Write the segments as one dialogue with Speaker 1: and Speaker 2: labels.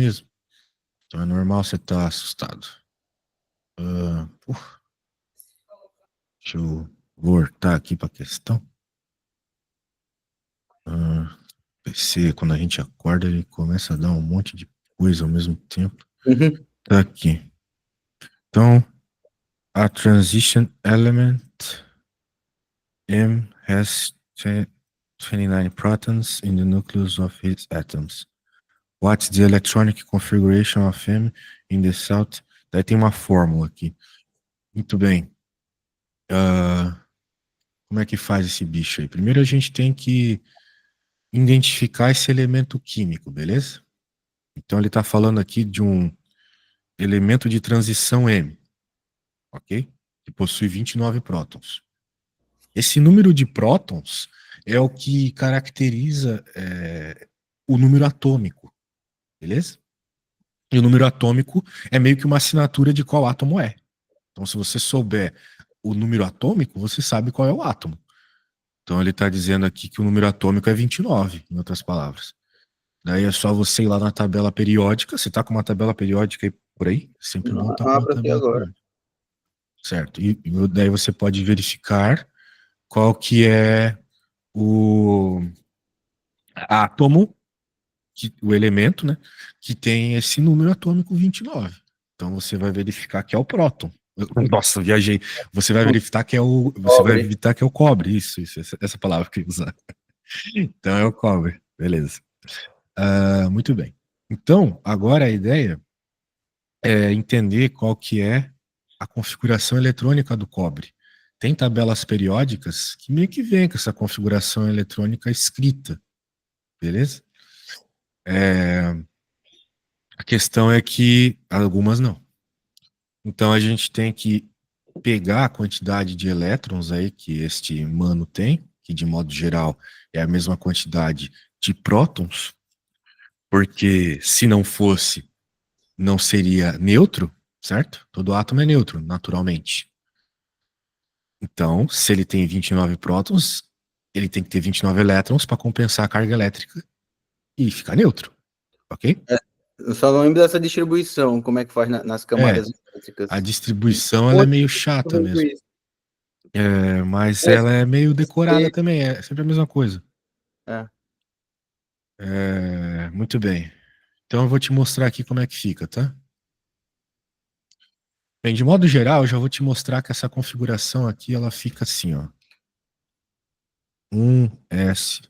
Speaker 1: mesmo. Então é normal você estar assustado. Ah, deixa eu voltar aqui para a questão. PC, quando a gente acorda, ele começa a dar um monte de coisa ao mesmo tempo.
Speaker 2: Uhum.
Speaker 1: Tá aqui. Então, a transition element M has 29 protons in the nucleus of its atoms. What's the electronic configuration of M in the south? Daí tem uma fórmula aqui. Muito bem. Como é que faz esse bicho aí? Primeiro a gente tem que identificar esse elemento químico, beleza? Então ele está falando aqui de um elemento de transição M, ok? Que possui 29 prótons. Esse número de prótons é o que caracteriza o número atômico, beleza? E o número atômico é meio que uma assinatura de qual átomo é. Então, se você souber o número atômico, você sabe qual é o átomo. Então, ele está dizendo aqui que o número atômico é 29, em outras palavras. Daí é só você ir lá na tabela periódica. Você está com uma tabela periódica aí por aí? Sempre bom
Speaker 2: Não,
Speaker 1: estar com uma
Speaker 2: abro aqui
Speaker 1: tabela
Speaker 2: agora.
Speaker 1: periódica. Certo. E daí você pode verificar qual que é o átomo, o elemento, né, que tem esse número atômico 29. Então você vai verificar que é o próton. Nossa, viajei. Você vai verificar que é
Speaker 2: Cobre.
Speaker 1: o cobre. Isso, essa palavra que eu ia usar. Então é o cobre. Beleza. Muito bem. Então, agora a ideia é entender qual que é a configuração eletrônica do cobre. Tem tabelas periódicas que meio que vem com essa configuração eletrônica escrita, beleza? A questão é que algumas não. Então a gente tem que pegar a quantidade de elétrons aí que este mano tem, que de modo geral é a mesma quantidade de prótons, porque se não fosse, não seria neutro, certo? Todo átomo é neutro, naturalmente. Então, se ele tem 29 prótons, ele tem que ter 29 elétrons para compensar a carga elétrica e ficar neutro, ok?
Speaker 2: Eu só não lembro dessa distribuição, como é que faz nas
Speaker 1: É,
Speaker 2: camadas
Speaker 1: a
Speaker 2: elétricas.
Speaker 1: distribuição ela é
Speaker 2: Onde
Speaker 1: meio
Speaker 2: eu
Speaker 1: chata
Speaker 2: vejo
Speaker 1: mesmo,
Speaker 2: isso?
Speaker 1: mas
Speaker 2: É,
Speaker 1: ela é meio decorada
Speaker 2: é,
Speaker 1: também, é sempre a mesma coisa.
Speaker 2: é.
Speaker 1: Muito bem. Então eu vou te mostrar aqui como é que fica, tá? Bem, de modo geral, eu já vou te mostrar que essa configuração aqui, ela fica assim, ó. 1S,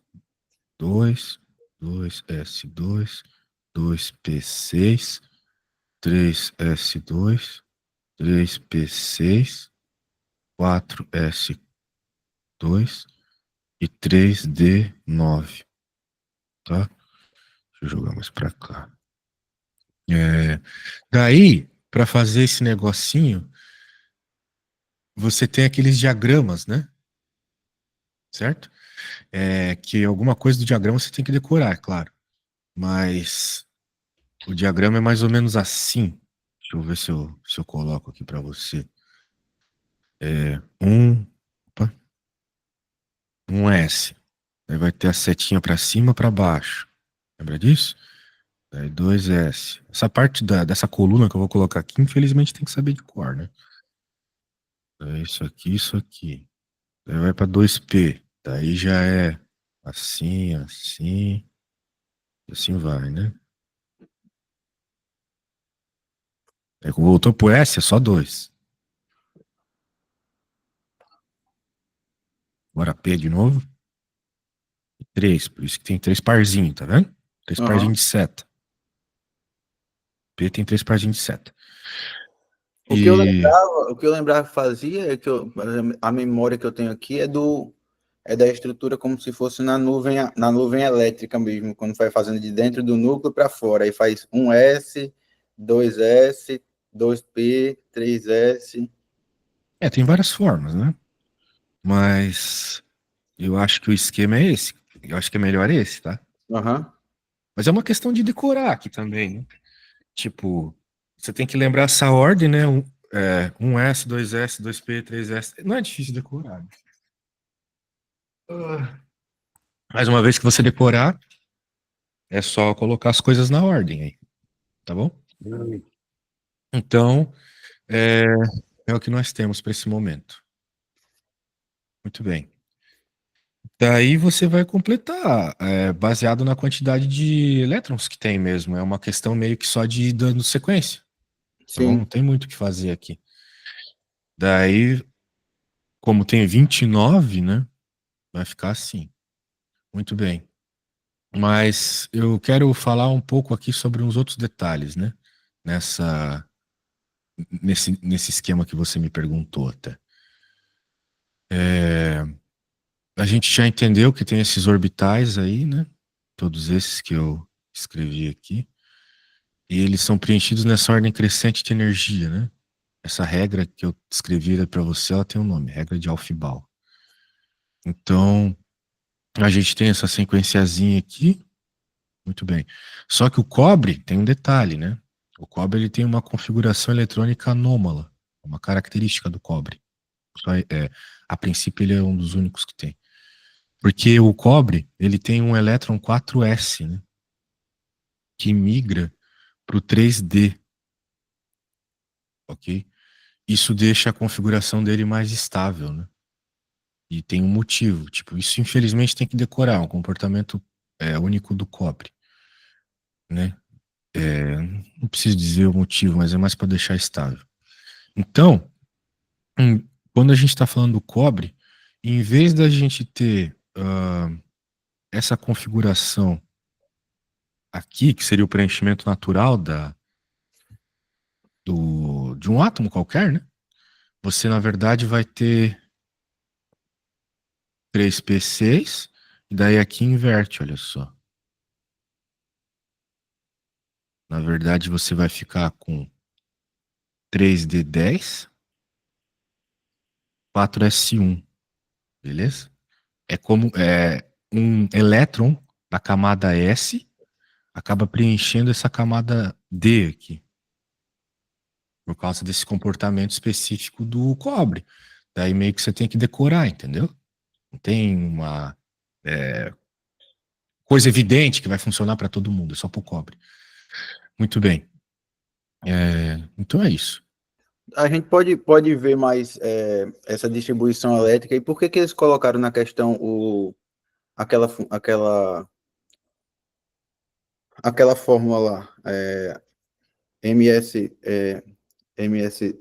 Speaker 1: 2S2, 2P6, 3S2, 3P6, 4S2 e 3D9, tá? Deixa eu jogar mais pra cá. Daí, para fazer esse negocinho, você tem aqueles diagramas, né? Certo? Que alguma coisa do diagrama você tem que decorar, é claro. Mas o diagrama é mais ou menos assim. Deixa eu ver se eu coloco aqui para você. Um, opa, um S. Aí vai ter a setinha para cima, para baixo. Lembra disso? Aí 2S. Essa parte dessa coluna que eu vou colocar aqui, infelizmente tem que saber de cor, né? É isso aqui, isso aqui. Daí vai para 2P. Daí já é assim, assim, e assim vai, né? Aí voltou pro S, é só 2. Agora P de novo. E 3. Por isso que tem 3 parzinhos, tá vendo? 3
Speaker 2: Aham.
Speaker 1: parzinhos de seta. P tem 3 parzinhos de seta. E.
Speaker 2: O que eu lembrava que fazia é que a memória que eu tenho aqui é da estrutura como se fosse na nuvem elétrica mesmo, quando vai fazendo de dentro do núcleo para fora. Aí faz 1S, 2S, 2P, 3S.
Speaker 1: Tem várias formas, né? Mas eu acho que o esquema é esse. Eu acho que é melhor esse, tá?
Speaker 2: Aham.
Speaker 1: Mas é uma questão de decorar aqui também, né? Tipo, você tem que lembrar essa ordem, né? 1S, 2S, 2P, 3S. Não é difícil decorar. Ah, Mais uma vez que você decorar, é só colocar as coisas na ordem aí. tá bom? Então, é, é o que nós temos para esse momento. Muito bem. Daí você vai completar, baseado na quantidade de elétrons que tem mesmo. É uma questão meio que só de dando sequência, tá bom? Não
Speaker 2: Sim.
Speaker 1: tem muito o que fazer aqui. Daí, como tem 29, né? Vai ficar assim. Muito bem. Mas eu quero falar um pouco aqui sobre uns outros detalhes, né? Nessa, nesse esquema que você me perguntou até. A gente já entendeu que tem esses orbitais aí, né? Todos esses que eu escrevi aqui. E eles são preenchidos nessa ordem crescente de energia, né? Essa regra que eu escrevi para você, ela tem um nome, regra de Aufbau. Então, a gente tem essa sequenciazinha aqui, muito bem. Só que o cobre tem um detalhe, né? O cobre ele tem uma configuração eletrônica anômala, uma característica do cobre. A princípio ele é um dos únicos que tem. Porque o cobre, ele tem um elétron 4s, né? Que migra para o 3D, ok? Isso deixa a configuração dele mais estável, né? E tem um motivo. Tipo, isso infelizmente tem que decorar, um comportamento único do cobre, né? Não preciso dizer o motivo, mas é mais para deixar estável. Então, quando a gente está falando do cobre, em vez da gente ter essa configuração aqui, que seria o preenchimento natural de um átomo qualquer, né? Você, na verdade, vai ter 3p6, e daí aqui inverte, olha só. Na verdade, você vai ficar com 3d10, 4s1, beleza? É como um elétron da camada S acaba preenchendo essa camada D aqui, por causa desse comportamento específico do cobre. Daí meio que você tem que decorar, entendeu? Não tem uma coisa evidente que vai funcionar para todo mundo, é só para o cobre. Muito bem. Então é isso.
Speaker 2: A gente pode ver mais essa distribuição elétrica e por que eles colocaram na questão aquela fórmula lá, MS,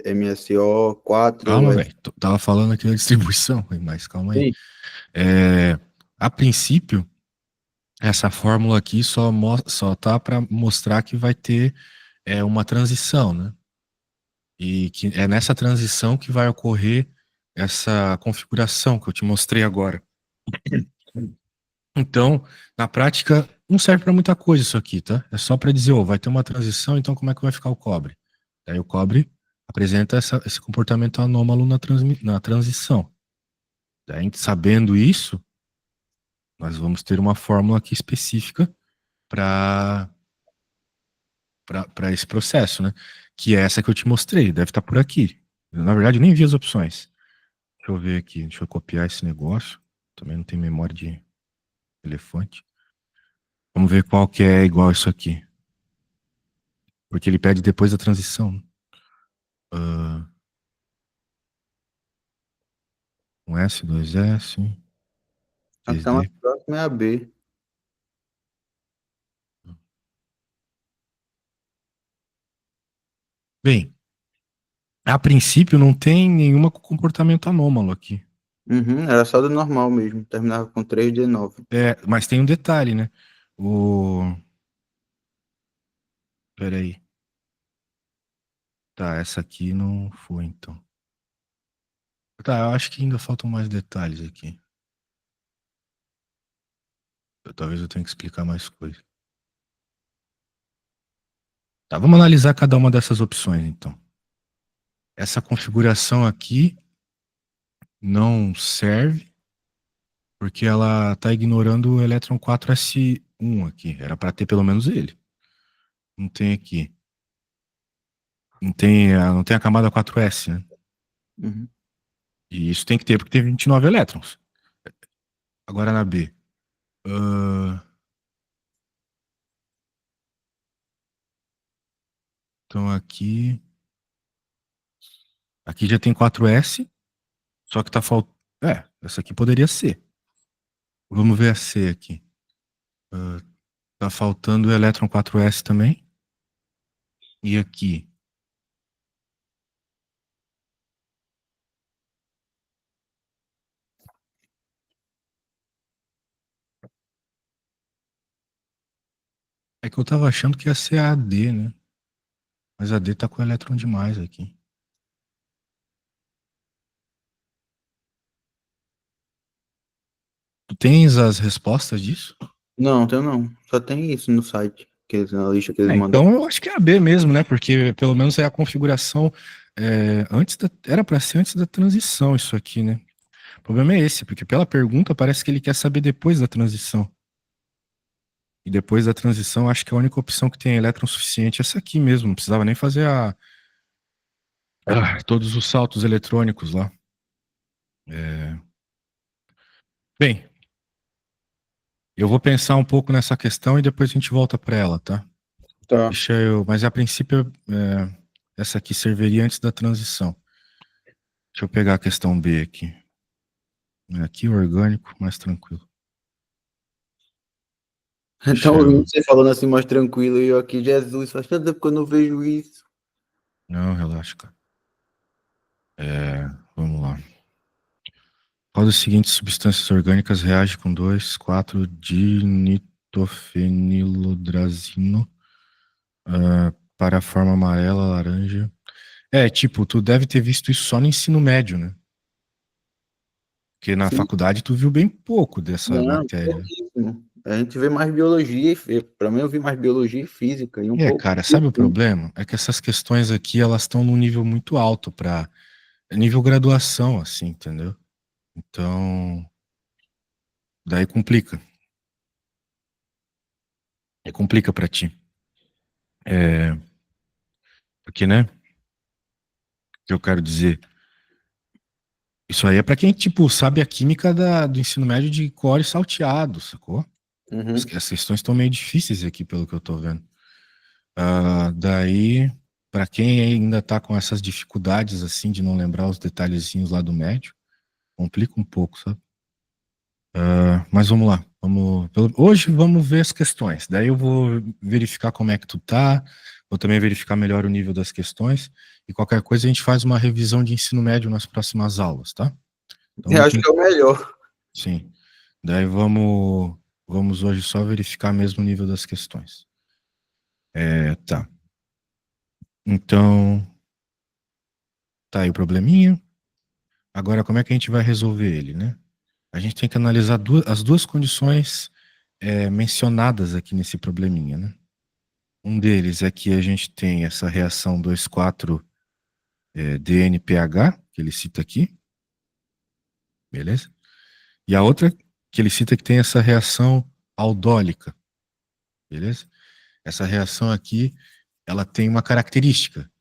Speaker 2: MSO 4.
Speaker 1: Calma, velho. Tava falando aqui da distribuição, mas calma aí.
Speaker 2: Sim.
Speaker 1: A princípio, essa fórmula aqui só tá para mostrar que vai ter uma transição, né? E que é nessa transição que vai ocorrer essa configuração que eu te mostrei agora. Então, na prática, não serve para muita coisa isso aqui, tá? É só para dizer, vai ter uma transição, então como é que vai ficar o cobre? Daí o cobre apresenta esse comportamento anômalo na transição. Daí, sabendo isso, nós vamos ter uma fórmula aqui específica para esse processo, né? Que é essa que eu te mostrei, deve estar por aqui. Na verdade, eu nem vi as opções. Deixa eu ver aqui, deixa eu copiar esse negócio. Também não tem memória de elefante. Vamos ver qual que é igual isso aqui. Porque ele pede depois da transição. Um S, dois S,
Speaker 2: Até mais
Speaker 1: 3D.
Speaker 2: próximo é a B.
Speaker 1: Bem, a princípio não tem nenhuma com comportamento anômalo aqui.
Speaker 2: Uhum, era só do normal mesmo. Terminava com 3D9.
Speaker 1: Mas tem um detalhe, né? O. Peraí. Tá, essa aqui não foi então. Tá, eu acho que ainda faltam mais detalhes aqui. Talvez eu tenha que explicar mais coisas. Tá, vamos analisar cada uma dessas opções então. Essa configuração aqui não serve porque ela está ignorando o elétron 4s1 aqui. Era para ter pelo menos ele. Não tem aqui. Não tem a camada 4s, né?
Speaker 2: Uhum.
Speaker 1: E isso tem que ter porque tem 29 elétrons. Agora na B. Ah, Então aqui já tem 4S, só que tá faltando. Essa aqui poderia ser. Vamos ver a C aqui. Tá faltando o elétron 4S também. E aqui. É que eu tava achando que ia ser a D, né? Mas a D tá com o elétron demais aqui. Tu tens as respostas disso?
Speaker 2: Não, tem não. Só tem isso no site, na lista que eles mandam.
Speaker 1: Então eu acho que é a B mesmo, né? Porque pelo menos é a configuração era para ser antes da transição isso aqui, né? O problema é esse, porque pela pergunta parece que ele quer saber depois da transição. E depois da transição, acho que a única opção que tem elétron suficiente é essa aqui mesmo. Não precisava nem fazer todos os saltos eletrônicos lá. Bem, eu vou pensar um pouco nessa questão e depois a gente volta para ela, tá?
Speaker 2: Tá.
Speaker 1: Mas a princípio, essa aqui serviria antes da transição. Deixa eu pegar a questão B aqui. Aqui o orgânico, mais tranquilo.
Speaker 2: Então,
Speaker 1: Deixa eu...
Speaker 2: você falando assim mais tranquilo, e eu aqui, Jesus, faz tanto tempo que eu não vejo isso.
Speaker 1: Não, relaxa, cara. Vamos lá. Qual das seguintes substâncias orgânicas reage com 2,4-dinitofenilodrazino para a forma amarela, laranja? Tipo, tu deve ter visto isso só no ensino médio, né? Porque na
Speaker 2: Sim,
Speaker 1: faculdade tu viu bem pouco dessa
Speaker 2: não,
Speaker 1: matéria.
Speaker 2: pouquíssimo. A gente vê mais biologia, para mim eu vi mais biologia e física, e um pouco.
Speaker 1: Cara, sabe o problema? É que essas questões aqui, elas estão num nível muito alto para nível graduação, assim, entendeu? Então, daí complica. Complica para ti. É, porque, né? O que eu quero dizer? Isso aí é para quem, tipo, sabe a química do ensino médio de core salteado, sacou?
Speaker 2: Uhum.
Speaker 1: As questões estão meio difíceis aqui, pelo que eu tô vendo. Daí, para quem ainda tá com essas dificuldades, assim, de não lembrar os detalhezinhos lá do médio, complica um pouco, sabe? Mas vamos lá. Hoje vamos ver as questões. Daí eu vou verificar como é que tu tá, vou também verificar melhor o nível das questões, e qualquer coisa a gente faz uma revisão de ensino médio nas próximas aulas, tá? Então
Speaker 2: Eu
Speaker 1: não
Speaker 2: acho
Speaker 1: tem.
Speaker 2: que é o melhor.
Speaker 1: Sim. Daí vamos hoje só verificar mesmo o nível das questões. Tá. Então, tá aí o probleminha. Agora, como é que a gente vai resolver ele, né? A gente tem que analisar as duas condições mencionadas aqui nesse probleminha, né? Um deles é que a gente tem essa reação 2,4 DNPH, que ele cita aqui, beleza? E a outra que ele cita que tem essa reação aldólica, beleza? Essa reação aqui, ela tem uma característica.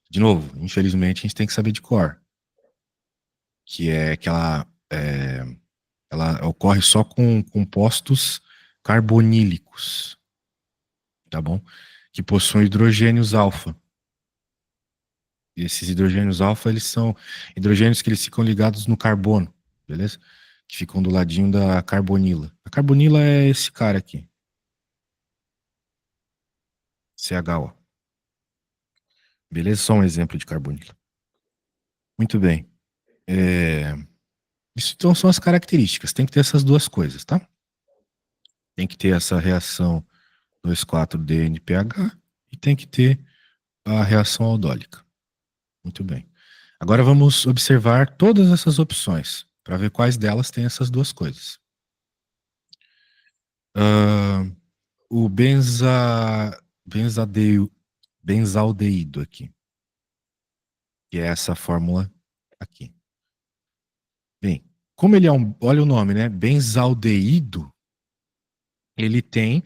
Speaker 1: De novo, infelizmente, a gente tem que saber de cor, que é que ela ocorre só com compostos carbonílicos, tá bom? Que possuem hidrogênios alfa. E esses hidrogênios alfa, eles são hidrogênios que eles ficam ligados no carbono, beleza? Que ficam do ladinho da carbonila. A carbonila é esse cara aqui, CHO. Beleza? Só um exemplo de carbonila. Muito bem. Isso então são as características. Tem que ter essas duas coisas, tá? Tem que ter essa reação 2,4-DNPH e tem que ter a reação aldólica. Muito bem. Agora vamos observar todas essas opções para ver quais delas têm essas duas coisas. Ah, o benzaldeído aqui, que é essa fórmula aqui. Bem, como ele é olha o nome, né? Benzaldeído, ele tem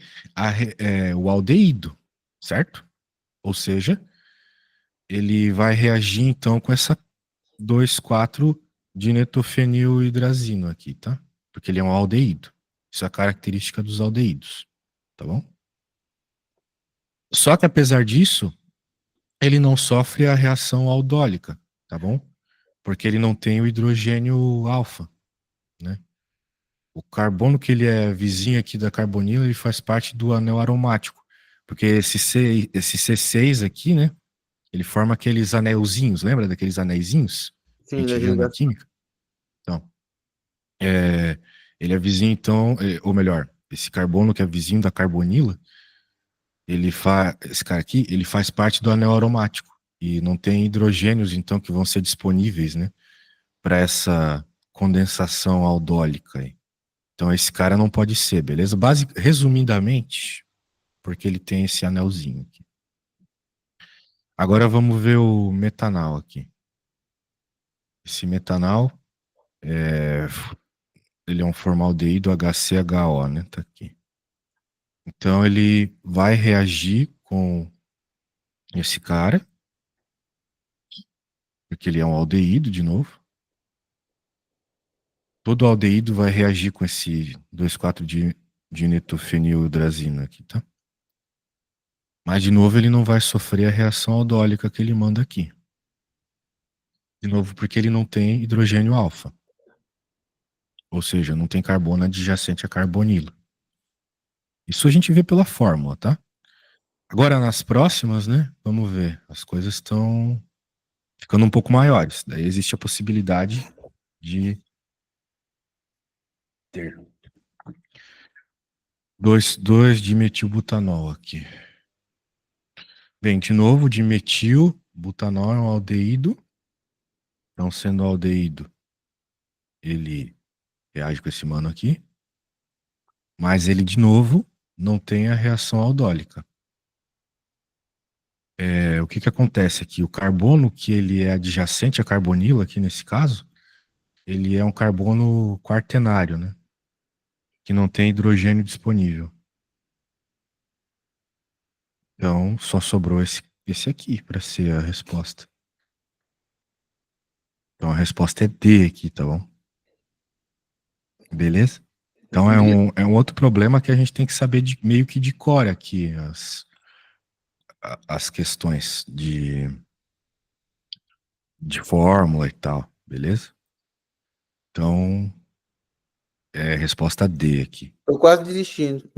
Speaker 1: o aldeído, certo? Ou seja, ele vai reagir então com essa 2,4-dinetofenilhidrazino aqui, tá? Porque ele é um aldeído. Isso é a característica dos aldeídos, tá bom? Só que apesar disso, ele não sofre a reação aldólica, tá bom? Porque ele não tem o hidrogênio alfa, né? O carbono que ele é vizinho aqui da carbonila, ele faz parte do anel aromático. Porque esse C6 aqui, né? Ele forma aqueles anelzinhos, lembra daqueles anéisinhos que a
Speaker 2: Sim,
Speaker 1: gente
Speaker 2: das
Speaker 1: viu na
Speaker 2: ligações.
Speaker 1: química? Então, ele é vizinho, então, ou melhor, esse carbono que é vizinho da carbonila, esse cara aqui, ele faz parte do anel aromático. E não tem hidrogênios, então, que vão ser disponíveis, né? Para essa condensação aldólica aí. Então esse cara não pode ser, beleza? Resumidamente, porque ele tem esse anelzinho aqui. Agora vamos ver o metanal aqui. Esse metanal, é, ele é um formaldeído HCHO, né? Tá aqui. Então ele vai reagir com esse cara, porque ele é um aldeído de novo. Todo aldeído vai reagir com esse 2,4-dinetofenildrazina aqui, tá? Mas, de novo, ele não vai sofrer a reação aldólica que ele manda aqui. De novo, porque ele não tem hidrogênio alfa. Ou seja, não tem carbono adjacente à carbonila. Isso a gente vê pela fórmula, tá? Agora, nas próximas, né? Vamos ver. As coisas estão ficando um pouco maiores. Daí existe a possibilidade de ter 2,2-dimetilbutanol aqui. Bem, de novo, dimetilbutanol é um aldeído. Então, sendo aldeído, ele reage com esse mano aqui. Mas ele, de novo, não tem a reação aldólica. O que acontece aqui? O carbono que ele é adjacente à carbonila, aqui nesse caso, ele é um carbono quaternário, né? Que não tem hidrogênio disponível. Então, só sobrou esse aqui para ser a resposta. Então, a resposta é D aqui, tá bom? Beleza? Então, é um outro problema que a gente tem que saber meio que de cor aqui, as questões de fórmula e tal, beleza? Então, resposta D aqui.
Speaker 2: Tô quase desistindo.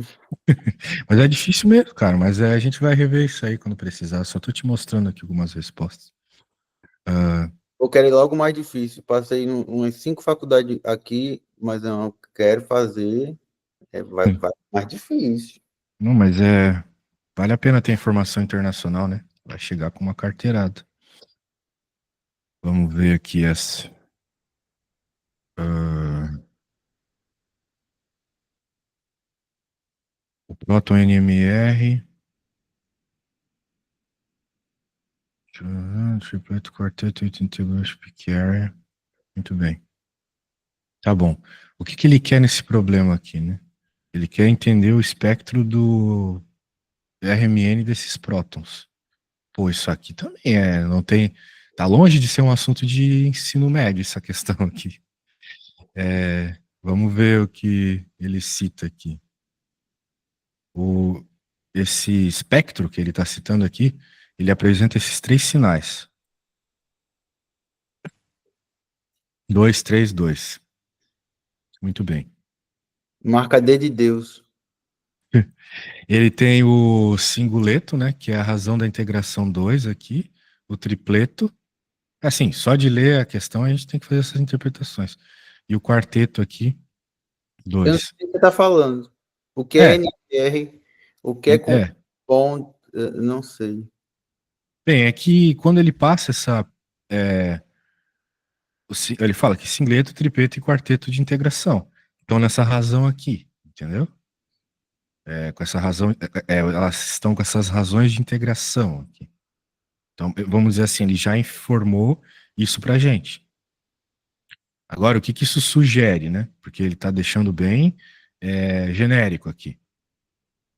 Speaker 1: Mas é difícil mesmo, cara. Mas a gente vai rever isso aí quando precisar. Só tô te mostrando aqui algumas respostas. Ah,
Speaker 2: Eu quero ir logo mais difícil. Passei umas 5 faculdades aqui, mas eu não quero fazer. Vai mais difícil.
Speaker 1: não, mas vale a pena ter informação internacional, né? Vai chegar com uma carteirada. Vamos ver aqui essa. Ah, o próton NMR. Tripleto, quarteto, oito integrais, piquearea. Muito bem. Tá bom. O que ele quer nesse problema aqui, né? Ele quer entender o espectro do RMN desses prótons. Pô, isso aqui também não tem, tá longe de ser um assunto de ensino médio, essa questão aqui. Vamos ver o que ele cita aqui. Esse espectro que ele está citando aqui, ele apresenta esses três sinais. 2, 3, 2. Muito bem.
Speaker 2: Marca D de Deus.
Speaker 1: Ele tem o singuleto, né, que é a razão da integração 2 aqui, o tripleto. Assim, só de ler a questão a gente tem que fazer essas interpretações. E o quarteto aqui,
Speaker 2: Eu não sei
Speaker 1: 2.
Speaker 2: o que você está falando. O que é
Speaker 1: É,
Speaker 2: NR? O que é
Speaker 1: é.
Speaker 2: compound? Não sei.
Speaker 1: Bem, é que quando ele passa ele fala que singleto, tripleto e quarteto de integração. Então, nessa razão aqui, entendeu? Com essa razão, elas estão com essas razões de integração aqui. Então, vamos dizer assim, ele já informou isso pra gente. Agora, o que isso sugere, né? Porque ele está deixando bem genérico aqui.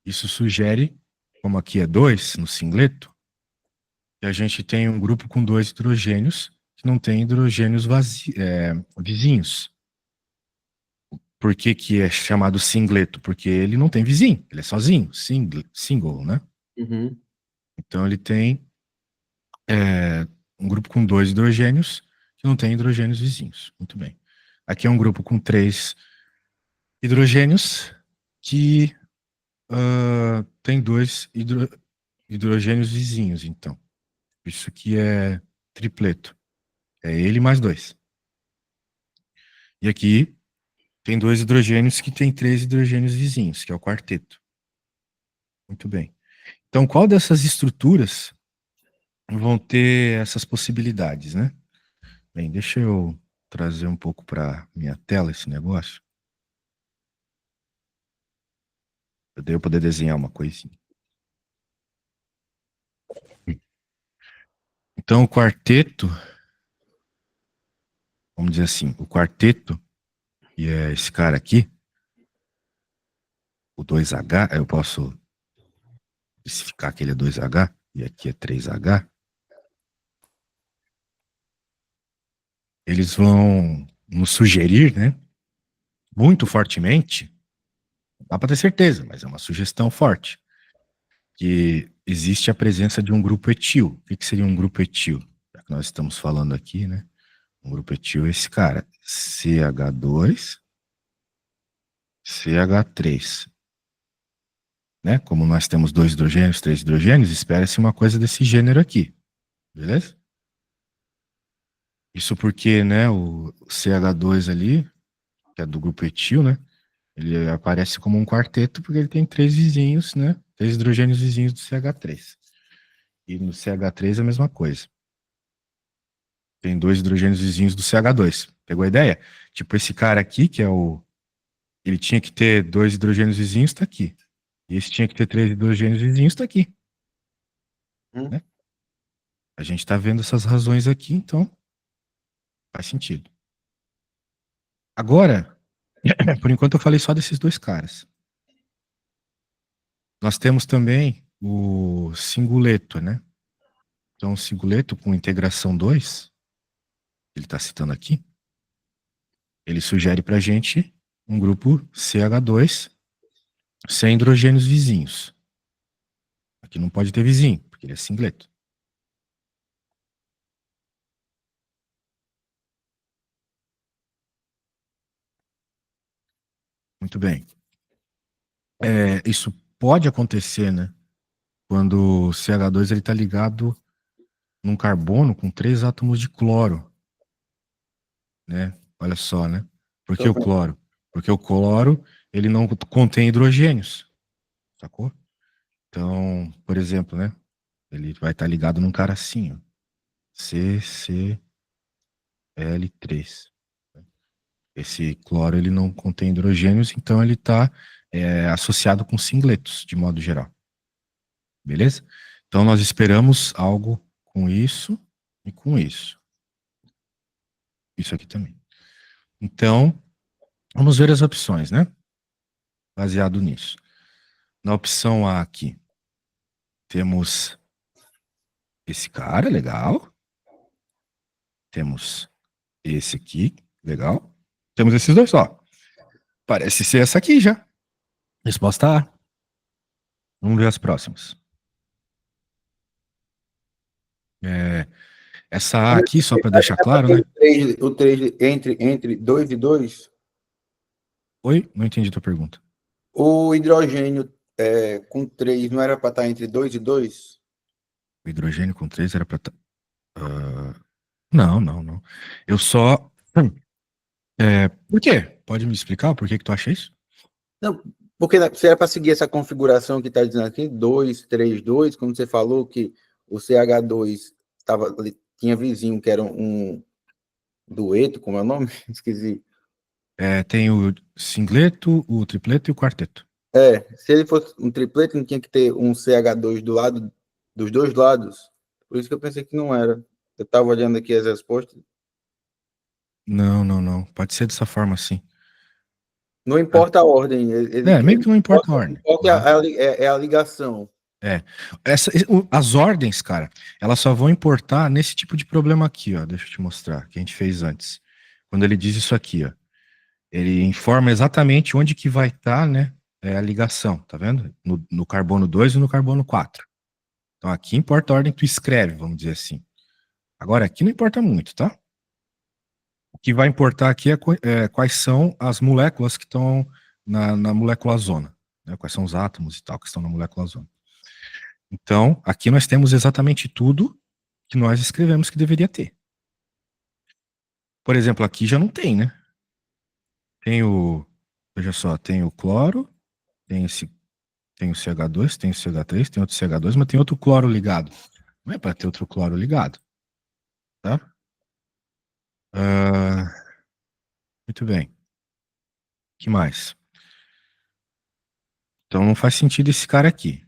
Speaker 1: Isso sugere, como aqui é 2 no singleto, que a gente tem um grupo com dois hidrogênios que não tem hidrogênios vizinhos. Por que é chamado singleto? Porque ele não tem vizinho, ele é sozinho, single, né?
Speaker 2: Uhum.
Speaker 1: Então ele tem é um grupo com 2 hidrogênios que não tem hidrogênios vizinhos. Muito bem. Aqui é um grupo com 3 hidrogênios que tem 2 hidrogênios vizinhos, então. Isso aqui é tripleto. É ele mais 2. E aqui tem 2 hidrogênios que tem 3 hidrogênios vizinhos, que é o quarteto. Muito bem. Então, qual dessas estruturas vão ter essas possibilidades, né? Bem, deixa eu trazer um pouco para minha tela esse negócio. Para eu poder desenhar uma coisinha. Então, o quarteto, vamos dizer assim, o quarteto, que é esse cara aqui, o 2H, eu posso especificar que ele é 2H, e aqui é 3H. Eles vão nos sugerir, né, muito fortemente, não dá para ter certeza, mas é uma sugestão forte, que existe a presença de um grupo etil. O que seria um grupo etil? Já que nós estamos falando aqui, né? Um grupo etil é esse cara, CH2, CH3. Né? Como nós temos 2 hidrogênios, 3 hidrogênios, espera-se uma coisa desse gênero aqui. Beleza? Isso porque, né, o CH2 ali, que é do grupo etil, né? Ele aparece como um quarteto porque ele tem 3 vizinhos, né? 3 hidrogênios vizinhos do CH3. E no CH3 é a mesma coisa. Tem 2 hidrogênios vizinhos do CH2. Pegou a ideia? Tipo, esse cara aqui, que é o... Ele tinha que ter 2 hidrogênios vizinhos, tá aqui. E esse tinha que ter 3 hidrogênios vizinhos, tá aqui. Né? A gente tá vendo essas razões aqui, então faz sentido. Agora, por enquanto eu falei só desses 2 caras. Nós temos também o singuleto, né? Então, o singuleto com integração 2, ele está citando aqui, ele sugere para a gente um grupo CH2 sem hidrogênios vizinhos. Aqui não pode ter vizinho, porque ele é singleto. Muito bem. Isso pode acontecer, né? Quando o CH2 está ligado num carbono com 3 átomos de cloro. Né? Olha só, né? Por que o cloro? Porque o cloro, ele não contém hidrogênios, sacou? Então, por exemplo, né? Ele vai estar ligado num cara assim, ó. CCl3. Esse cloro, ele não contém hidrogênios, então ele está associado com singletos, de modo geral. Beleza? Então, nós esperamos algo com isso e com isso. Isso aqui também. Então, vamos ver as opções, né? Baseado nisso. Na opção A aqui, temos esse cara, legal. Temos esse aqui, legal. Temos esses 2 só. Parece ser essa aqui já. Resposta A. Vamos ver as próximas. Essa A aqui, só para deixar claro, né?
Speaker 2: O 3 entre 2 e 2,
Speaker 1: Oi? Não entendi a tua pergunta.
Speaker 2: o hidrogênio com 3 não era para estar entre 2 e 2?
Speaker 1: O hidrogênio com 3 era para... Não, não, não. Eu só... Por quê? Pode me explicar por que tu acha isso?
Speaker 2: Não, porque se era para seguir essa configuração que está dizendo aqui, 2, 3, 2, como você falou que o CH2 tinha vizinho que era um dueto, como é o nome? Esqueci.
Speaker 1: Tem o singleto, o tripleto e o quarteto.
Speaker 2: Se ele fosse um tripleto, não tinha que ter um CH2 do lado, dos 2 lados. Por isso que eu pensei que não era. Eu estava olhando aqui as respostas.
Speaker 1: Não, não, não. Pode ser dessa forma, sim.
Speaker 2: Não importa a ordem.
Speaker 1: Meio que não importa a ordem.
Speaker 2: Importa a ligação.
Speaker 1: As ordens, cara, elas só vão importar nesse tipo de problema aqui, ó. Deixa eu te mostrar, que a gente fez antes. Quando ele diz isso aqui, ó. Ele informa exatamente onde que vai estar, né, a ligação, tá vendo? No carbono 2 e no carbono 4. Então aqui importa a ordem que tu escreve, vamos dizer assim. Agora aqui não importa muito, tá? O que vai importar aqui é quais são as moléculas que estão na molécula zona, né? Quais são os átomos e tal que estão na molécula zona. Então, aqui nós temos exatamente tudo que nós escrevemos que deveria ter. Por exemplo, aqui já não tem, né? Tem o, veja só, tem o cloro, tem o CH2, tem o CH3, tem outro CH2, mas tem outro cloro ligado. Não é para ter outro cloro ligado, tá? Muito bem. O que mais? Então não faz sentido esse cara aqui.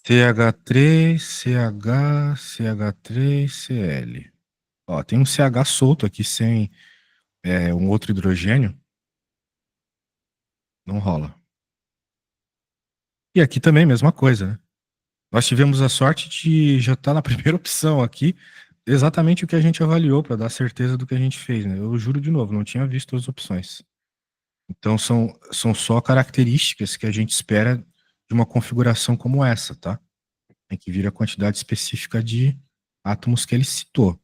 Speaker 1: CH3, CH, CH3, Cl. Ó, tem um CH solto aqui sem um outro hidrogênio. Não rola. E aqui também, mesma coisa, né? Nós tivemos a sorte de já estar na primeira opção aqui, exatamente o que a gente avaliou para dar certeza do que a gente fez, né? Eu juro de novo, não tinha visto as opções. Então são só características que a gente espera de uma configuração como essa, tá? Tem que vir a quantidade específica de átomos que ele citou.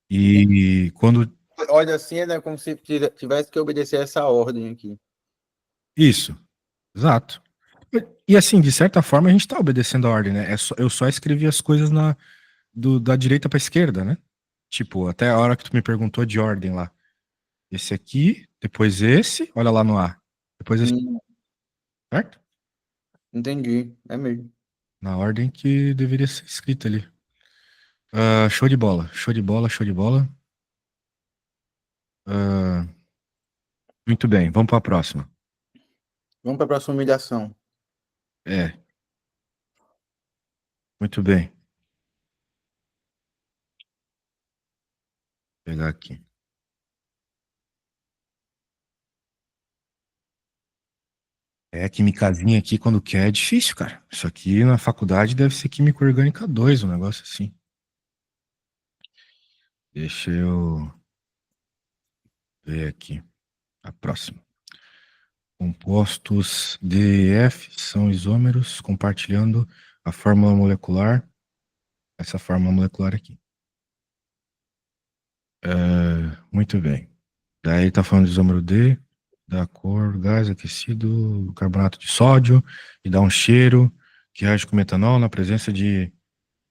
Speaker 1: E quando...
Speaker 2: Olha assim, né, como se tivesse que obedecer essa ordem aqui.
Speaker 1: Isso, exato. E assim, de certa forma, a gente está obedecendo a ordem, né? Eu só escrevi as coisas da direita para a esquerda, né? Tipo, até a hora que tu me perguntou de ordem lá. Esse aqui, depois esse, olha lá no A. Depois esse, certo?
Speaker 2: Entendi, é mesmo.
Speaker 1: Na ordem que deveria ser escrita ali. Show de bola, show de bola, show de bola. Muito bem, vamos para a próxima.
Speaker 2: Vamos para a próxima humilhação.
Speaker 1: Muito bem. Vou pegar aqui. Quimicazinha aqui quando quer é difícil, cara. Isso aqui na faculdade deve ser Química Orgânica 2, um negócio assim. Deixa eu ver aqui. A próxima. Compostos DEF são isômeros compartilhando a fórmula molecular. Essa fórmula molecular aqui. Muito bem. Daí tá falando de isômero D, da cor, gás aquecido, carbonato de sódio, e dá um cheiro, que reage com metanol na presença de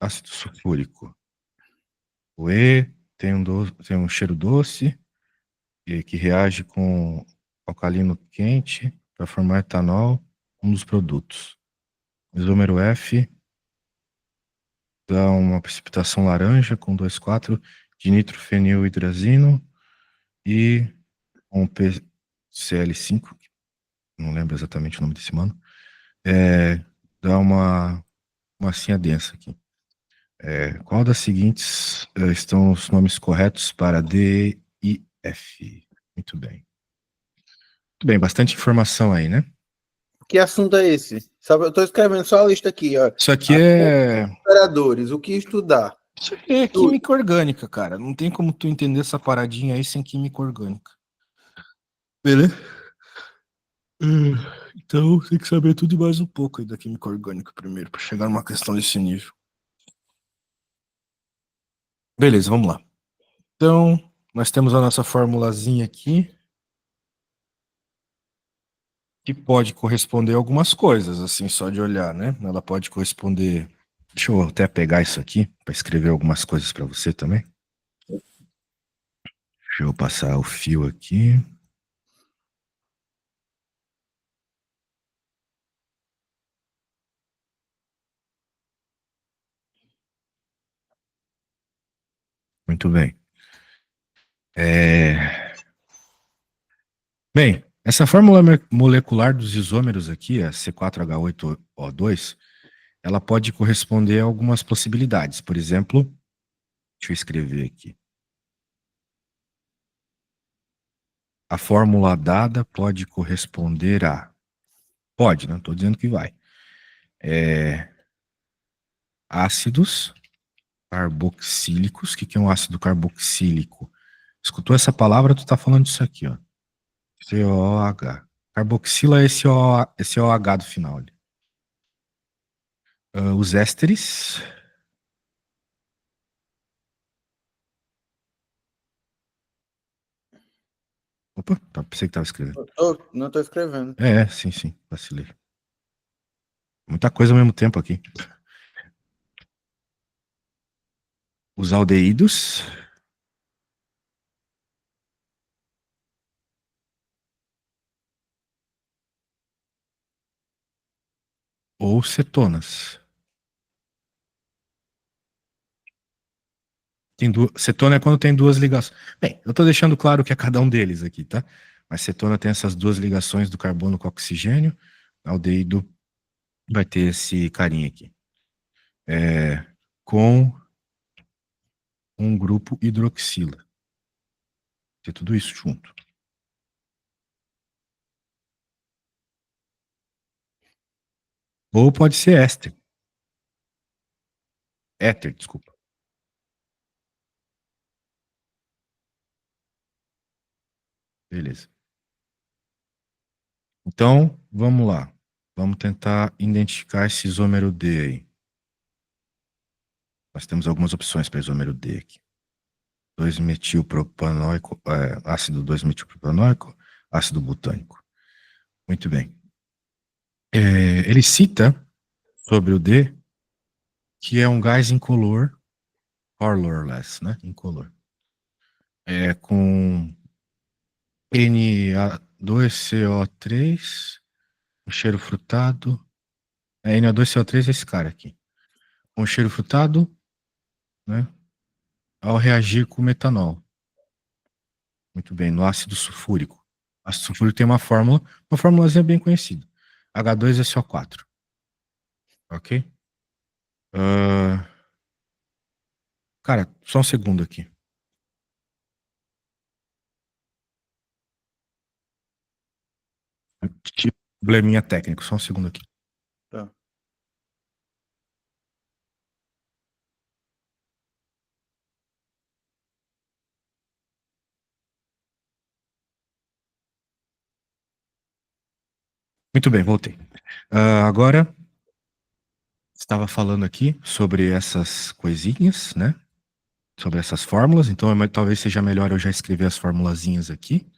Speaker 1: ácido sulfúrico. O E tem um cheiro doce, que reage com alcalino quente para formar etanol, um dos produtos. O isômero F dá uma precipitação laranja com 2,4 de nitrofenilhidrazino e um PCl5, não lembro exatamente o nome desse mano, dá uma massinha densa aqui. Qual das seguintes estão os nomes corretos para D e F? Muito bem. Muito bem, bastante informação aí, né?
Speaker 2: Que assunto é esse? Sabe, eu estou escrevendo só a lista aqui, ó.
Speaker 1: Isso aqui é...
Speaker 2: Operadores, o que estudar?
Speaker 1: Isso aqui é química orgânica, cara. Não tem como tu entender essa paradinha aí sem química orgânica. Beleza? Então tem que saber tudo e mais um pouco aí da química orgânica primeiro, para chegar numa questão desse nível. Beleza, vamos lá. Então, nós temos a nossa formulazinha aqui, que pode corresponder a algumas coisas, assim, só de olhar, né? Ela pode corresponder... Deixa eu até pegar isso aqui, para escrever algumas coisas para você também. Deixa eu passar o fio aqui. Muito bem. Bem, essa fórmula molecular dos isômeros aqui, a C4H8O2, ela pode corresponder a algumas possibilidades. Por exemplo, deixa eu escrever aqui. A fórmula dada pode corresponder a... Pode, não estou dizendo que vai. Ácidos carboxílicos. O que é um ácido carboxílico? Escutou essa palavra, tu está falando disso aqui, ó. COH. Carboxila é esse OH do final ali. Os ésteres. Opa, pensei que estava escrevendo.
Speaker 2: Não estou escrevendo.
Speaker 1: Sim, sim, vacilei. Muita coisa ao mesmo tempo aqui. Os aldeídos. Ou cetonas. Cetona é quando tem duas ligações. Bem, eu estou deixando claro que é cada um deles aqui, tá? Mas cetona tem essas duas ligações do carbono com oxigênio. Aldeído vai ter esse carinha aqui. Com um grupo hidroxila. Tem tudo isso junto. Ou pode ser éster. Éter, desculpa. Beleza. Então, vamos lá. Vamos tentar identificar esse isômero D aí. Nós temos algumas opções para isômero D aqui. 2-metilpropanoico, ácido 2-metilpropanoico, ácido butânico. Muito bem. Ele cita sobre o D que é um gás incolor, colorless, né? Incolor. Com Na2CO3, um cheiro frutado. Na2CO3 é esse cara aqui. Com cheiro frutado, né? Ao reagir com metanol. Muito bem, no ácido sulfúrico. O ácido sulfúrico tem uma formulazinha bem conhecida. H2SO4. Ok? Cara, só um segundo aqui. Probleminha técnico, só um segundo aqui.
Speaker 2: Tá.
Speaker 1: Muito bem, voltei. Agora, estava falando aqui sobre essas coisinhas, né? Sobre essas fórmulas, então talvez seja melhor eu já escrever as formulazinhas aqui.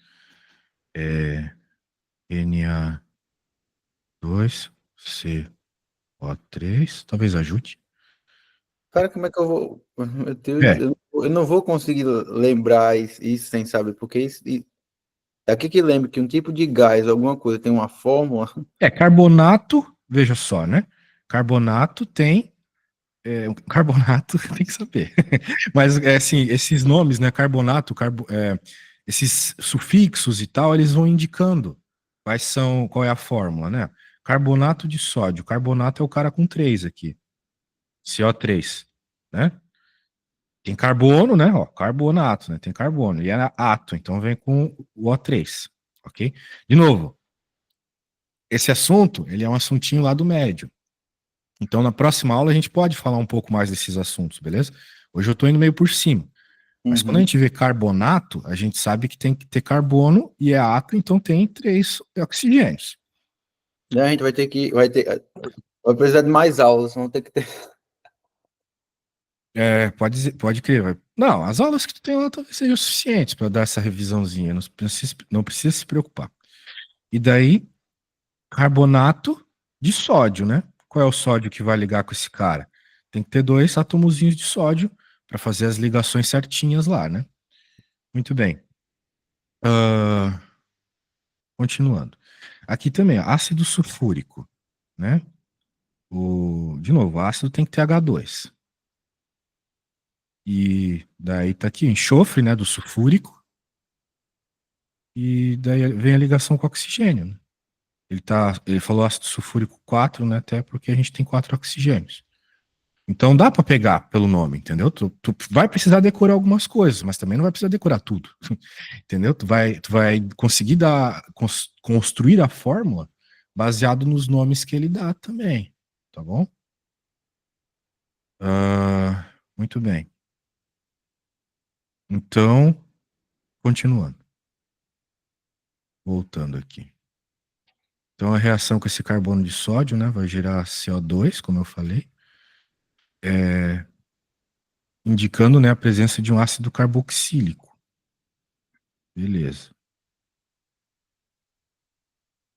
Speaker 1: Na2CO3, talvez ajude.
Speaker 2: Cara, como é que eu vou. Meu Deus,
Speaker 1: É,
Speaker 2: eu não vou conseguir lembrar isso sem saber, porque daqui que lembra que um tipo de gás, alguma coisa, tem uma fórmula.
Speaker 1: carbonato, veja só, né? Carbonato tem. Carbonato tem que saber. Mas, assim, esses nomes, né? Carbonato, esses sufixos e tal, eles vão indicando qual é a fórmula, né? Carbonato de sódio. Carbonato é o cara com 3 aqui. CO3, né? Tem carbono, né? Ó, carbonato, né? Tem carbono. E é ato, então vem com o O3, ok? De novo, esse assunto, ele é um assuntinho lá do médio. Então, na próxima aula, a gente pode falar um pouco mais desses assuntos, beleza? Hoje eu estou indo meio por cima. Mas quando a
Speaker 2: Uhum.
Speaker 1: gente vê carbonato, a gente sabe que tem que ter carbono e é ato, então tem 3 oxigênios.
Speaker 2: A gente vai precisar de mais aulas, vamos ter que ter.
Speaker 1: Pode crer. Não, as aulas que tu tem lá talvez sejam suficientes para dar essa revisãozinha. Não precisa se preocupar. E daí, carbonato de sódio, né? Qual é o sódio que vai ligar com esse cara? Tem que ter 2 átomozinhos de sódio para fazer as ligações certinhas lá, né? Muito bem. Continuando. Aqui também, ó, ácido sulfúrico, né? De novo, o ácido tem que ter H2. E daí tá aqui, enxofre, né, do sulfúrico. E daí vem a ligação com o oxigênio, né? Ele falou ácido sulfúrico 4, né, até porque a gente tem 4 oxigênios. Então dá para pegar pelo nome, entendeu? Tu vai precisar decorar algumas coisas, mas também não vai precisar decorar tudo, entendeu? Tu vai conseguir construir a fórmula baseado nos nomes que ele dá também, tá bom? Muito bem. Então, continuando. Voltando aqui. Então, a reação com esse carbono de sódio, né, vai gerar CO2, como eu falei, indicando, né, a presença de um ácido carboxílico. Beleza.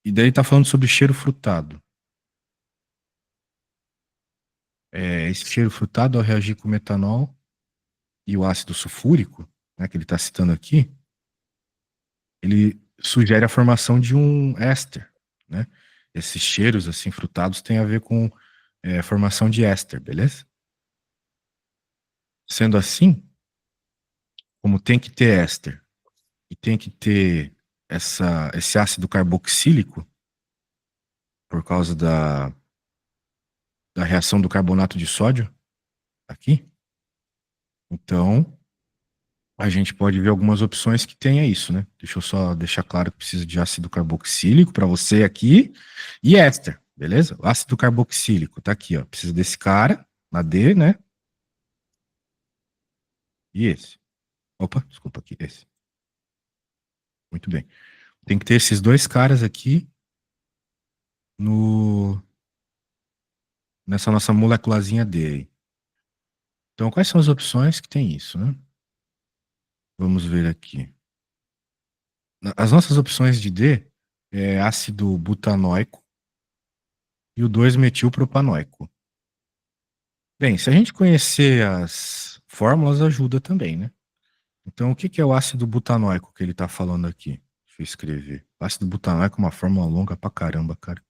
Speaker 1: E daí tá falando sobre cheiro frutado. Esse cheiro frutado, ao reagir com o metanol e o ácido sulfúrico, né, que ele está citando aqui, ele sugere a formação de um éster, né? Esses cheiros assim frutados têm a ver com formação de éster, beleza? Sendo assim, como tem que ter éster e tem que ter esse ácido carboxílico por causa da reação do carbonato de sódio aqui, então a gente pode ver algumas opções que tenha isso, né? Deixa eu só deixar claro que precisa de ácido carboxílico para você aqui e éster, beleza? O ácido carboxílico tá aqui, ó. Precisa desse cara, na D, né? E esse. Opa, desculpa aqui, esse. Muito bem. Tem que ter esses dois caras aqui no nessa nossa moleculazinha D aí. Então, quais são as opções que tem isso, né? Vamos ver aqui. As nossas opções de D é ácido butanóico e o 2-metilpropanoico. Bem, se a gente conhecer as fórmulas, ajuda também, né? Então, o que que é o ácido butanóico que ele está falando aqui? Deixa eu escrever. O ácido butanóico é uma fórmula longa pra caramba, cara.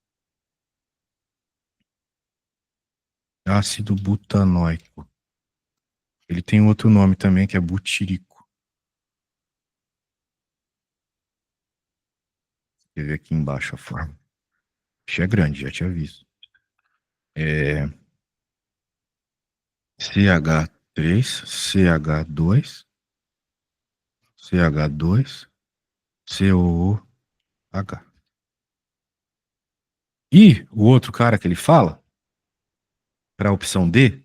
Speaker 1: Ácido butanóico. Ele tem outro nome também, que é butírico. Escrever aqui embaixo a fórmula. Isso é grande, já te aviso. É CH3, CH2, CH2, COOH. E o outro cara que ele fala, para a opção D,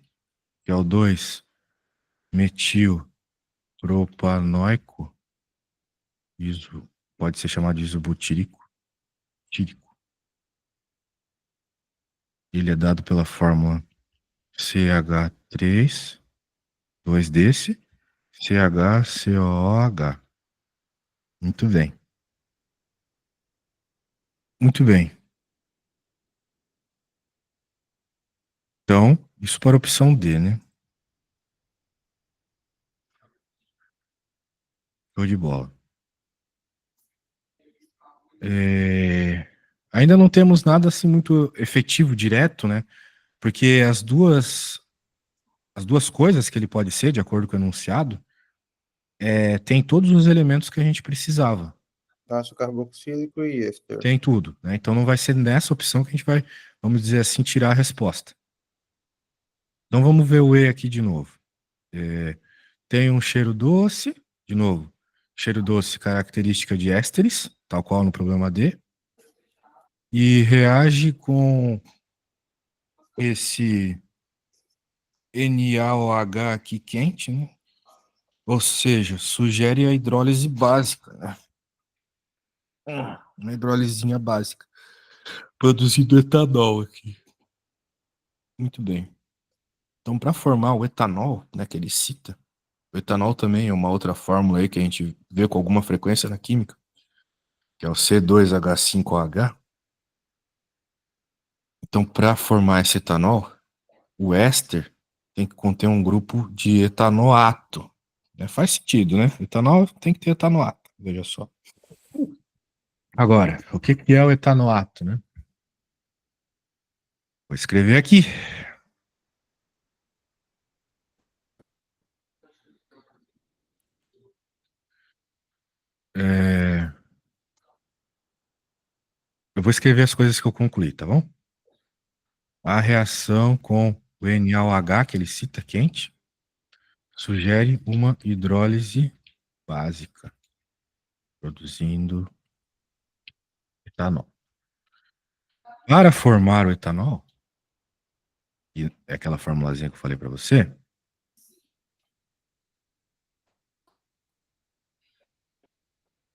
Speaker 1: que é o 2-metilpropanoico, pode ser chamado de isobutírico. Tírico. Ele é dado pela fórmula CH3, 2 desse, CHCOOH. Muito bem. Muito bem. Então, isso para a opção D, né? Show de bola. Ainda não temos nada assim muito efetivo, direto, né? Porque as duas coisas que ele pode ser, de acordo com o enunciado, tem todos os elementos que a gente precisava.
Speaker 2: Ácido carboxílico e éster.
Speaker 1: Tem tudo, né? Então não vai ser nessa opção que a gente vai, vamos dizer assim, tirar a resposta. Então vamos ver o E aqui de novo. Tem um cheiro doce, de novo, cheiro doce característica de ésteres, tal qual no problema D, e reage com esse NaOH aqui quente, né? Ou seja, sugere a hidrólise básica, né? Uma hidrólisezinha básica, produzindo etanol aqui. Muito bem. Então, para formar o etanol, né, que ele cita, o etanol também é uma outra fórmula aí que a gente vê com alguma frequência na química, que é o C2H5OH. Então, para formar esse etanol, o éster tem que conter um grupo de etanoato. Faz sentido, né? Etanol tem que ter etanoato, veja só. Agora, o que que é o etanoato, né? Vou escrever aqui. É, Eu vou escrever as coisas que eu concluí, tá bom? A reação com o NaOH, que ele cita quente, sugere uma hidrólise básica, produzindo etanol. Para formar o etanol, e é aquela formulazinha que eu falei para você,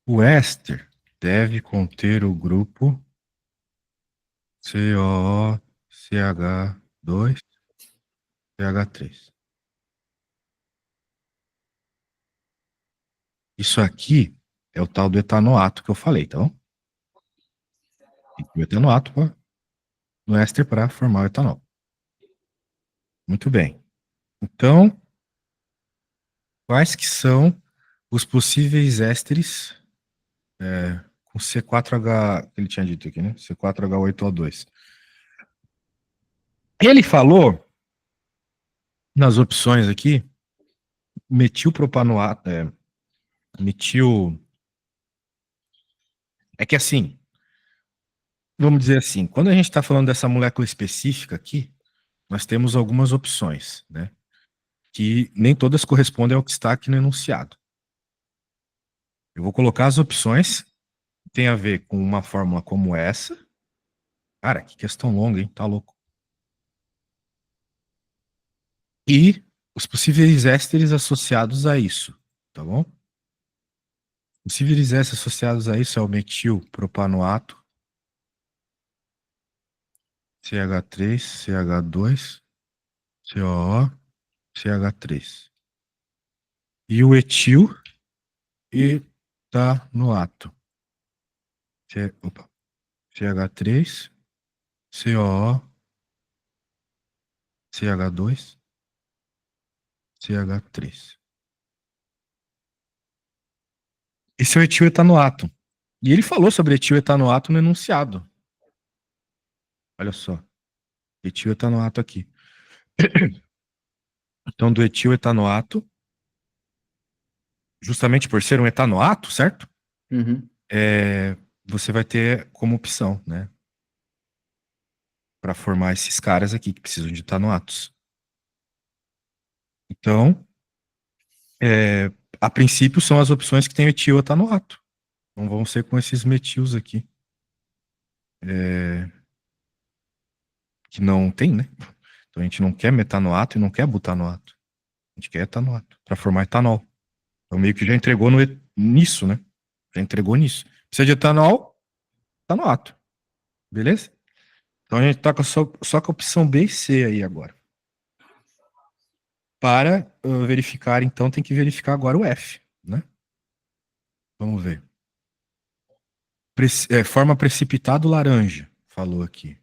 Speaker 1: o éster deve conter o grupo COO, CH2, CH3. Isso aqui é o tal do etanoato que eu falei, tá bom? O etanoato no éster para formar o etanol. Muito bem. Então, quais que são os possíveis ésteres com C4H, que ele tinha dito aqui, né? C4H8O2. Ele falou nas opções aqui, metilpropanoato, metil. É que assim, vamos dizer assim, quando a gente está falando dessa molécula específica aqui, nós temos algumas opções, né? Que nem todas correspondem ao que está aqui no enunciado. Eu vou colocar as opções que tem a ver com uma fórmula como essa. Cara, que questão longa, hein? Tá louco. E os possíveis ésteres associados a isso, tá bom? Possíveis ésteres associados a isso é o metilpropanoato, CH3, CH2, COO, CH3. E o etil etanoato. Opa, CH3, COO, CH2, CH3. Esse é o etiletanoato. E ele falou sobre etiletanoato no enunciado. Olha só. Etiletanoato aqui. Então, do etiletanoato, justamente por ser um etanoato, certo?
Speaker 2: Uhum.
Speaker 1: Você vai ter como opção, né? Para formar esses caras aqui que precisam de etanoatos. Então, a princípio, são as opções que tem etiletanoato. Não vão ser com esses metils aqui. Que não tem, né? Então a gente não quer metanoato e não quer butanoato. A gente quer etanoato para formar etanol. Então meio que já entregou nisso, né? Já entregou nisso. Precisa de etanol, etanoato. Beleza? Então a gente tá só com a opção B e C aí agora. Para verificar, então, tem que verificar agora o F, né? Vamos ver. Forma precipitado laranja, falou aqui.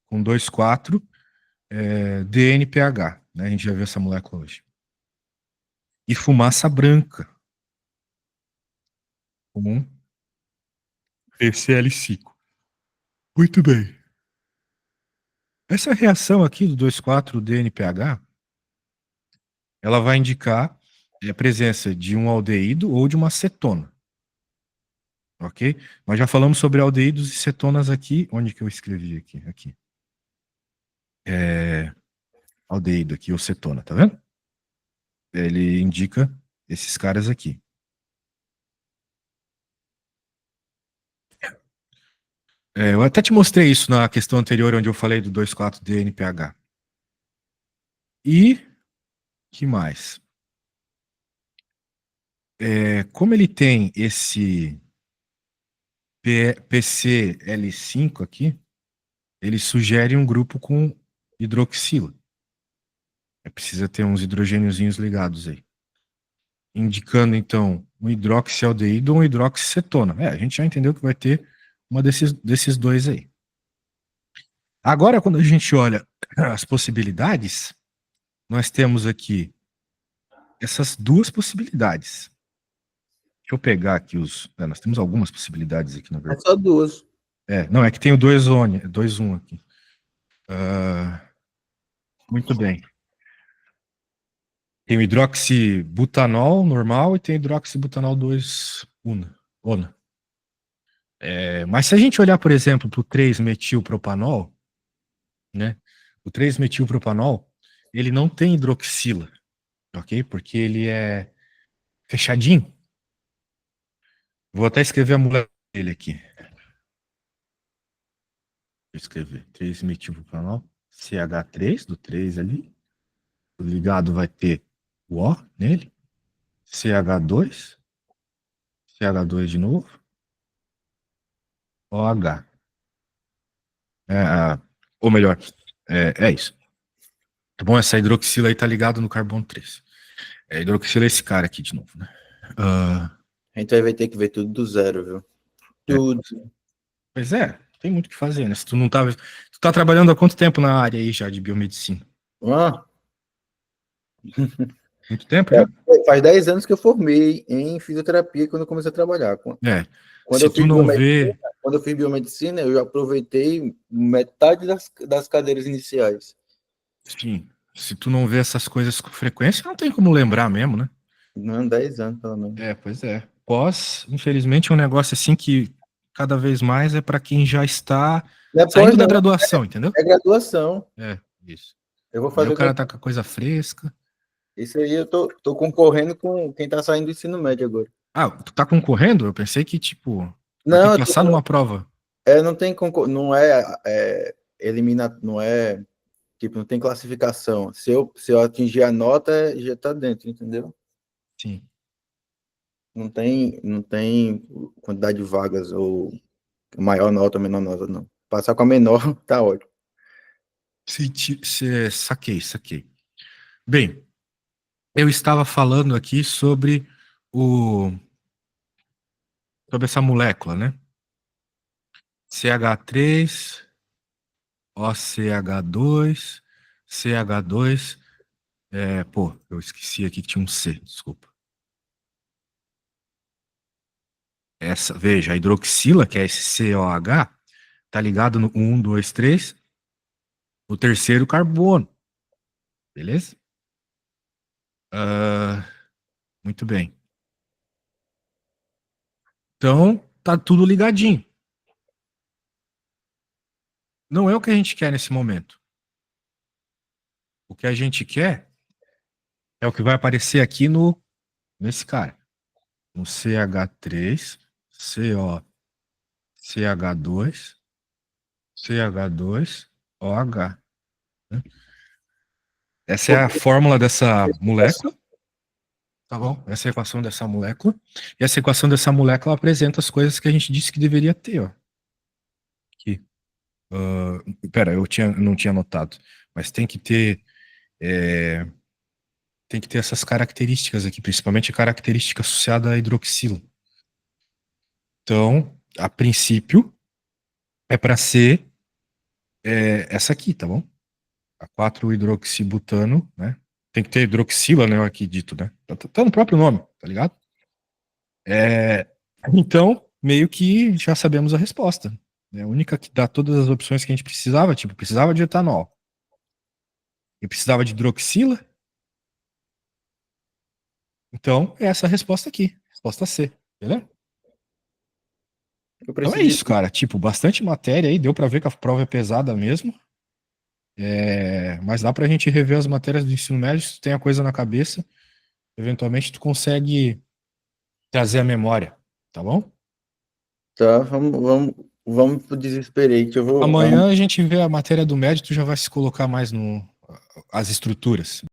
Speaker 1: Com 2,4 DNPH, né? A gente já viu essa molécula hoje. E fumaça branca, com PCl5. Muito bem. Essa reação aqui do 2,4-DNPH, ela vai indicar a presença de um aldeído ou de uma cetona. Ok? Nós já falamos sobre aldeídos e cetonas aqui. Onde que eu escrevi aqui? Aqui. Aldeído aqui, ou cetona, tá vendo? Ele indica esses caras aqui. Eu até te mostrei isso na questão anterior, onde eu falei do 2,4-DNPH. E que mais? Como ele tem esse PCl5 aqui, ele sugere um grupo com hidroxila. Precisa ter uns hidrogêniozinhos ligados aí. Indicando, então, um hidroxialdeído ou um hidroxicetona. A gente já entendeu que vai ter uma desses dois aí. Agora, quando a gente olha as possibilidades, nós temos aqui essas duas possibilidades. Deixa eu pegar aqui nós temos algumas possibilidades aqui, na
Speaker 2: É
Speaker 1: verdade.
Speaker 2: só duas.
Speaker 1: Não, é que tem o 2,1 aqui. Muito bem. Tem o hidroxibutanol normal e tem o hidroxibutanol 2-ona. Mas se a gente olhar, por exemplo, para o 3-metilpropanol, né? O 3-metilpropanol, ele não tem hidroxila, ok? Porque ele é fechadinho. Vou até escrever a molécula dele aqui. Vou escrever 3-metilpropanol, CH3, do 3 ali. O ligado vai ter o O nele. CH2, CH2 de novo. OH. Ou melhor, é isso. Tá bom? Essa hidroxila aí tá ligado no carbono 3. Hidroxila é esse cara aqui de novo, né?
Speaker 2: A gente vai ter que ver tudo do zero, viu? Tudo.
Speaker 1: Pois é, tem muito o que fazer, né? Se tu não tá. Tu tá trabalhando há quanto tempo na área aí já de biomedicina?
Speaker 2: Ah,
Speaker 1: Muito tempo já?
Speaker 2: faz 10 anos que eu formei em fisioterapia quando eu comecei a trabalhar.
Speaker 1: É.
Speaker 2: Quando
Speaker 1: Se
Speaker 2: eu
Speaker 1: tu
Speaker 2: fiz
Speaker 1: não
Speaker 2: biomedicina,
Speaker 1: vê.
Speaker 2: quando eu fiz biomedicina, eu aproveitei metade das cadeiras iniciais.
Speaker 1: Sim. Se tu não vê essas coisas com frequência, não tem como lembrar mesmo, né?
Speaker 2: Não, 10 anos, pelo menos.
Speaker 1: Pois é. Pós, infelizmente, é um negócio assim que cada vez mais é para quem já está
Speaker 2: Não é
Speaker 1: saindo
Speaker 2: pós,
Speaker 1: da
Speaker 2: não,
Speaker 1: graduação, entendeu?
Speaker 2: é graduação.
Speaker 1: Isso.
Speaker 2: Eu vou
Speaker 1: Daí o
Speaker 2: fazer
Speaker 1: cara tá com a coisa fresca.
Speaker 2: isso aí, eu tô concorrendo com quem tá saindo do ensino médio agora.
Speaker 1: Ah, tu tá concorrendo? Eu pensei que, tipo, vai ter
Speaker 2: Não,
Speaker 1: que passar numa prova.
Speaker 2: não tem não elimina, não é tipo, não tem classificação. Se eu atingir a nota, já tá dentro, entendeu?
Speaker 1: Sim.
Speaker 2: Não tem quantidade de vagas ou maior nota, menor nota, não. Passar com a menor, tá ótimo.
Speaker 1: Saquei, saquei. Bem, eu estava falando aqui o, sobre essa molécula, né? CH3, OCH2, CH2. Pô, eu esqueci aqui que tinha um C, desculpa. Veja, a hidroxila, que é esse COH, tá ligado no 1, 2, 3, o terceiro carbono, beleza? Muito bem. Então, tá tudo ligadinho. Não é o que a gente quer nesse momento. O que a gente quer é o que vai aparecer aqui nesse cara. No CH3, CO, CH2, CH2, OH. Né? Essa é a fórmula dessa molécula, tá bom? Essa é a equação dessa molécula. E essa equação dessa molécula apresenta as coisas que a gente disse que deveria ter, ó. Aqui. Pera, não tinha anotado. Mas tem que ter essas características aqui, principalmente a característica associada à hidroxila. Então, a princípio, é para ser essa aqui, tá bom? A 4-hidroxibutano, né? Tem que ter hidroxila, né? Aqui dito, né? Tá no próprio nome, tá ligado? Então, meio que já sabemos a resposta. É a única que dá todas as opções que a gente precisava, tipo, precisava de etanol. E precisava de hidroxila. Então, é essa a resposta aqui. Resposta C, beleza?
Speaker 2: Eu
Speaker 1: Então é
Speaker 2: preciso
Speaker 1: isso, cara. Tipo, bastante matéria aí. Deu pra ver que a prova é pesada mesmo. Mas dá pra gente rever as matérias do ensino médio. Se tu tem a coisa na cabeça, eventualmente tu consegue trazer a memória, tá bom?
Speaker 2: tá, vamos pro desespero aí, que eu vou
Speaker 1: Amanhã a gente vê a matéria do médio, tu já vai se colocar mais no as estruturas.